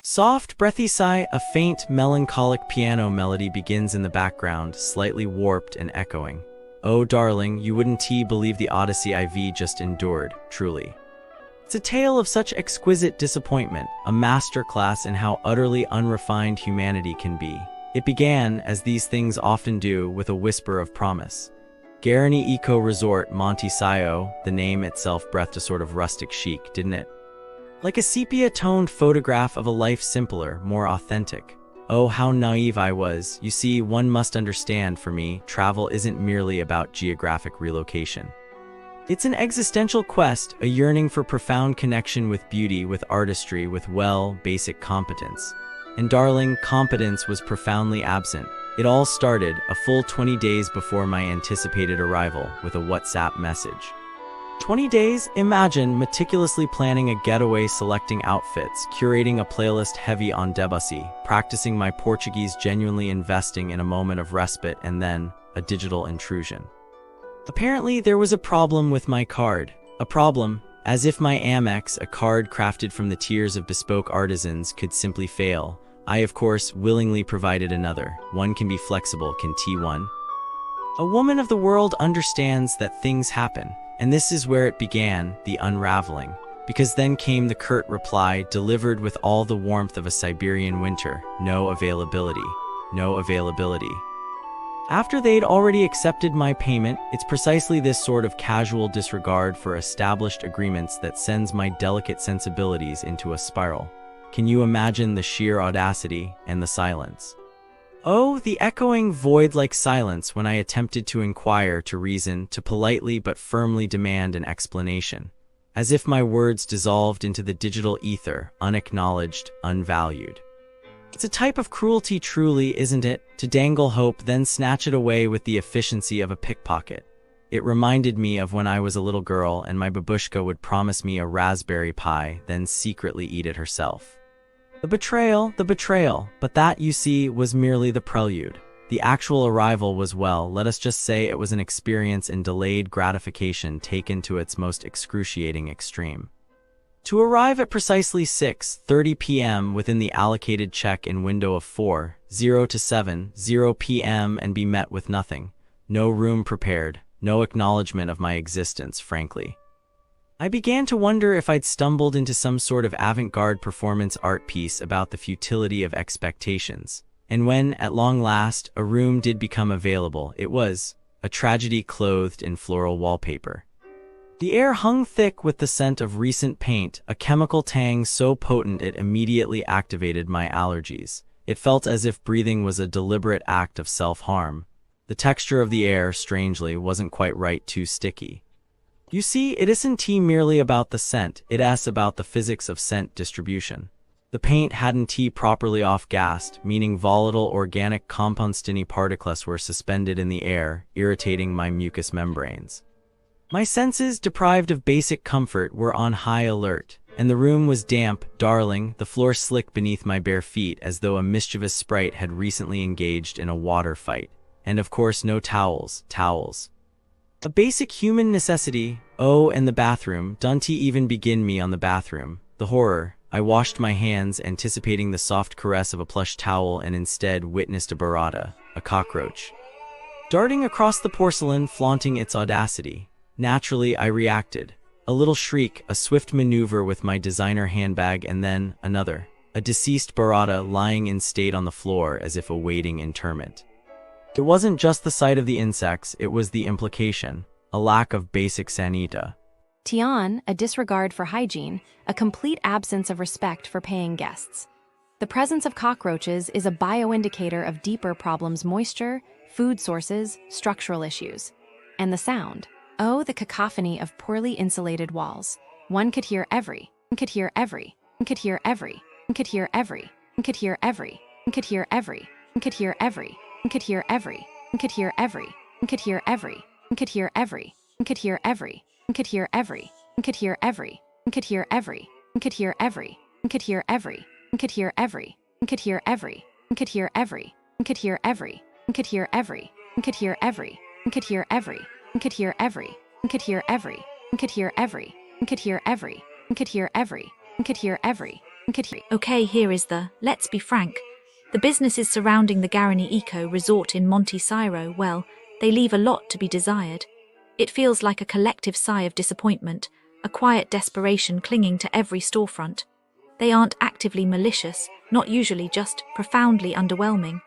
Soft, breathy sigh, a faint, melancholic piano melody begins in the background, slightly warped and echoing. Oh, darling, you wouldn't believe the odyssey I've just endured, truly. It's a tale of such exquisite disappointment, a masterclass in how utterly unrefined humanity can be. It began, as these things often do, with a whisper of promise. Guarany Eco Resort Monte Sio, the name itself breathed a sort of rustic chic, didn't it? Like a sepia-toned photograph of a life simpler, more authentic. Oh, how naive I was. You see, one must understand, for me, travel isn't merely about geographic relocation. It's an existential quest, a yearning for profound connection with beauty, with artistry, with, well, basic competence. And darling, competence was profoundly absent. It all started, a full 20 days before my anticipated arrival, with a WhatsApp message. 20 days? Imagine meticulously planning a getaway, selecting outfits, curating a playlist heavy on Debussy, practicing my Portuguese, genuinely investing in a moment of respite, and then a digital intrusion. Apparently, there was a problem with my card. A problem, as if my Amex, a card crafted from the tears of bespoke artisans, could simply fail. I, of course, willingly provided another. One can be flexible, can T1. A woman of the world understands that things happen. And this is where it began, the unraveling. Because then came the curt reply, delivered with all the warmth of a Siberian winter: no availability. No availability. After they'd already accepted my payment, it's precisely this sort of casual disregard for established agreements that sends my delicate sensibilities into a spiral. Can you imagine the sheer audacity and the silence? Oh, the echoing void-like silence when I attempted to inquire, to reason, to politely but firmly demand an explanation. As if my words dissolved into the digital ether, unacknowledged, unvalued. It's a type of cruelty, truly, isn't it? To dangle hope, then snatch it away with the efficiency of a pickpocket. It reminded me of when I was a little girl and my babushka would promise me a raspberry pie, then secretly eat it herself. The betrayal, but that, you see, was merely the prelude. The actual arrival was, well, let us just say it was an experience in delayed gratification taken to its most excruciating extreme. To arrive at precisely 6:30 p.m. within the allocated check-in window of 4:00 to 7:00 p.m. and be met with nothing. No room prepared, no acknowledgement of my existence, frankly. I began to wonder if I'd stumbled into some sort of avant-garde performance art piece about the futility of expectations. And when, at long last, a room did become available, it was a tragedy clothed in floral wallpaper. The air hung thick with the scent of recent paint, a chemical tang so potent it immediately activated my allergies. It felt as if breathing was a deliberate act of self-harm. The texture of the air, strangely, wasn't quite right, too sticky. You see, it isn't merely about the scent, it's about the physics of scent distribution. The paint hadn't properly off-gassed, meaning volatile organic compounds, tiny particles were suspended in the air, irritating my mucous membranes. My senses, deprived of basic comfort, were on high alert, and the room was damp, darling, the floor slick beneath my bare feet as though a mischievous sprite had recently engaged in a water fight. And of course no towels. A basic human necessity. Oh, and the bathroom. Don't even begin me on the bathroom. The horror. I washed my hands, anticipating the soft caress of a plush towel, and instead witnessed a barada, a cockroach, darting across the porcelain, flaunting its audacity. Naturally, I reacted. A little shriek, a swift maneuver with my designer handbag, and then another. A deceased barada lying in state on the floor as if awaiting interment. It wasn't just the sight of the insects, it was the implication. A lack of basic sanita. Tian, a disregard for hygiene, a complete absence of respect for paying guests. The presence of cockroaches is a bioindicator of deeper problems: moisture, food sources, structural issues. And the sound. Oh, the cacophony of poorly insulated walls. One could hear every. could hear every, could hear every, could hear every, could hear. Okay, here is let's be frank. The businesses surrounding the Guarany Eco Resort in Monte Sio, well, they leave a lot to be desired. It feels like a collective sigh of disappointment, a quiet desperation clinging to every storefront. They aren't actively malicious, not usually, just profoundly underwhelming.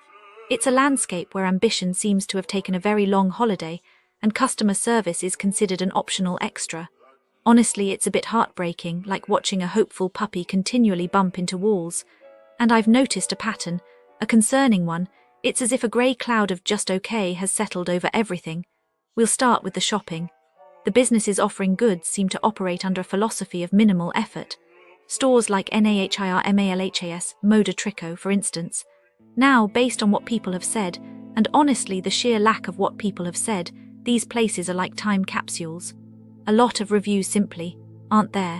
It's a landscape where ambition seems to have taken a very long holiday, and customer service is considered an optional extra. Honestly, it's a bit heartbreaking, like watching a hopeful puppy continually bump into walls. And I've noticed a pattern, a concerning one. It's as if a grey cloud of just okay has settled over everything. We'll start with the shopping. The businesses offering goods seem to operate under a philosophy of minimal effort. Stores like NAHIRMALHAS, Moda Trico, for instance. Now, based on what people have said, and honestly the sheer lack of what people have said, these places are like time capsules. A lot of reviews simply aren't there,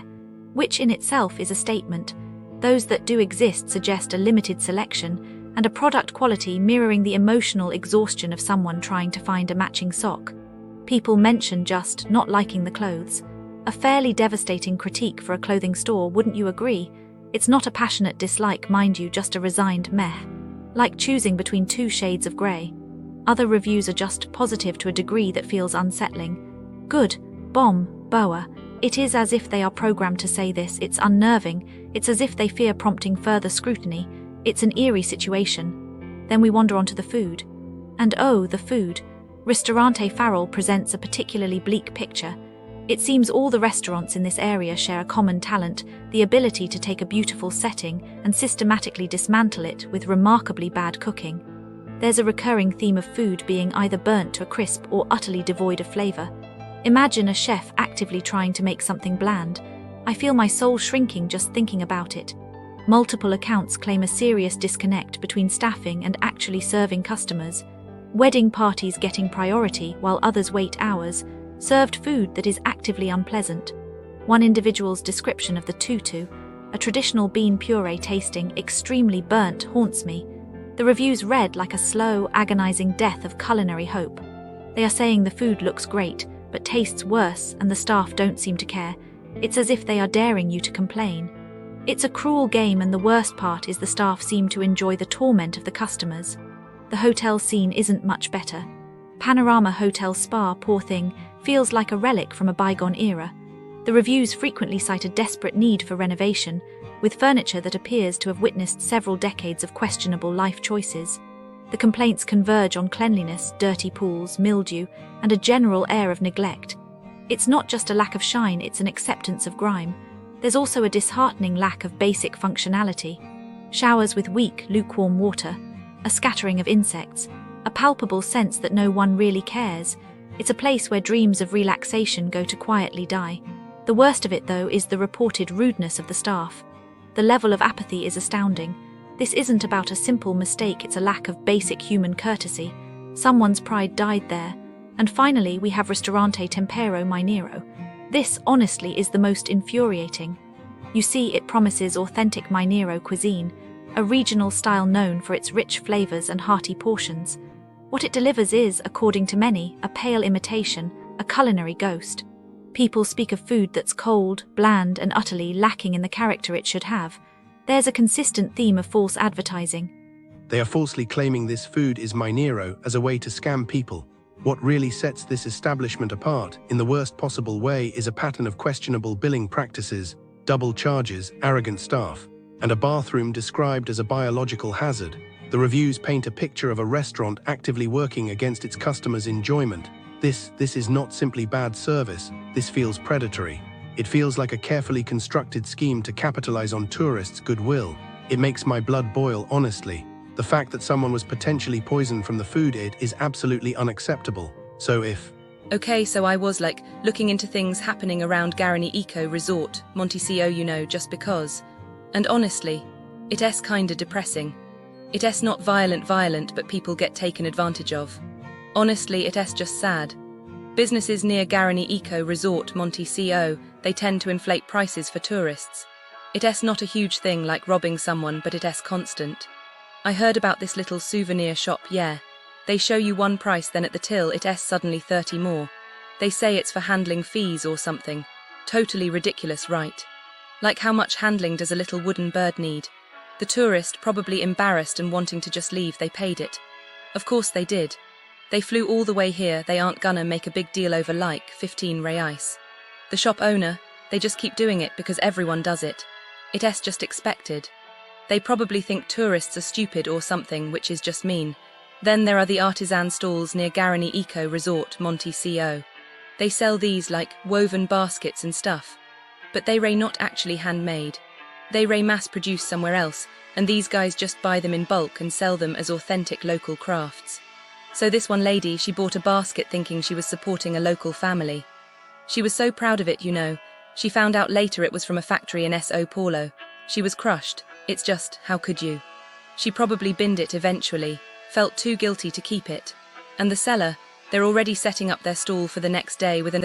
which in itself is a statement. Those that do exist suggest a limited selection and a product quality mirroring the emotional exhaustion of someone trying to find a matching sock. People mention just not liking the clothes. A fairly devastating critique for a clothing store, wouldn't you agree? It's not a passionate dislike, mind you, just a resigned meh. Like choosing between two shades of grey. Other reviews are just positive to a degree that feels unsettling. Good, bomb, boa. It is as if they are programmed to say this. It's unnerving. It's as if they fear prompting further scrutiny. It's an eerie situation. Then we wander onto the food. And oh, the food. Restaurante Farrell presents a particularly bleak picture. It seems all the restaurants in this area share a common talent, the ability to take a beautiful setting and systematically dismantle it with remarkably bad cooking. There's a recurring theme of food being either burnt to a crisp or utterly devoid of flavour. Imagine a chef actively trying to make something bland. I feel my soul shrinking just thinking about it. Multiple accounts claim a serious disconnect between staffing and actually serving customers. Wedding parties getting priority while others wait hours. Served food that is actively unpleasant. One individual's description of the tutu, a traditional bean puree tasting extremely burnt, haunts me. The reviews read like a slow, agonizing death of culinary hope. They are saying the food looks great, but tastes worse, and the staff don't seem to care. It's as if they are daring you to complain. It's a cruel game, and the worst part is the staff seem to enjoy the torment of the customers. The hotel scene isn't much better. Panorama Hotel Spa, poor thing, feels like a relic from a bygone era. The reviews frequently cite a desperate need for renovation, with furniture that appears to have witnessed several decades of questionable life choices. The complaints converge on cleanliness, dirty pools, mildew, and a general air of neglect. It's not just a lack of shine, it's an acceptance of grime. There's also a disheartening lack of basic functionality. Showers with weak, lukewarm water, a scattering of insects, a palpable sense that no one really cares. It's a place where dreams of relaxation go to quietly die. The worst of it, though, is the reported rudeness of the staff. The level of apathy is astounding. This isn't about a simple mistake, it's a lack of basic human courtesy. Someone's pride died there. And finally, we have Restaurante Tempero Mineiro. This, honestly, is the most infuriating. You see, it promises authentic Mineiro cuisine, a regional style known for its rich flavors and hearty portions. What it delivers is, according to many, a pale imitation, a culinary ghost. People speak of food that's cold, bland, and utterly lacking in the character it should have. There's a consistent theme of false advertising. They are falsely claiming this food is Mineiro as a way to scam people. What really sets this establishment apart, in the worst possible way, is a pattern of questionable billing practices, double charges, arrogant staff, and a bathroom described as a biological hazard. The reviews paint a picture of a restaurant actively working against its customers' enjoyment. This is not simply bad service, this feels predatory. It feels like a carefully constructed scheme to capitalize on tourists' goodwill. It makes my blood boil, honestly. The fact that someone was potentially poisoned from the food is absolutely unacceptable. So if... Okay, so I was looking into things happening around Guarany Eco Resort, Monte Sio, just because. And honestly, it's kinda depressing. It's not violent, but people get taken advantage of. Honestly, it's just sad. Businesses near Guarany Eco Resort, Monte Sio, they tend to inflate prices for tourists. It's not a huge thing like robbing someone, but it's constant. I heard about this little souvenir shop, yeah. They show you one price, then at the till it's suddenly 30 more. They say it's for handling fees or something. Totally ridiculous, right? Like how much handling does a little wooden bird need? The tourist, probably embarrassed and wanting to just leave, they paid it. Of course they did. They flew all the way here, they aren't gonna make a big deal over like 15 reais. The shop owner, they just keep doing it because everyone does it. It's just expected. They probably think tourists are stupid or something, which is just mean. Then there are the artisan stalls near Guarany Eco Resort, Monte Sio. They sell these like woven baskets and stuff. But they are not actually handmade. They are mass-produced somewhere else, and these guys just buy them in bulk and sell them as authentic local crafts. So this one lady, she bought a basket thinking she was supporting a local family. She was so proud of it, you know. She found out later it was from a factory in So Paulo. She was crushed. It's just, how could you? She probably binned it eventually, felt too guilty to keep it. And the seller, they're already setting up their stall for the next day with an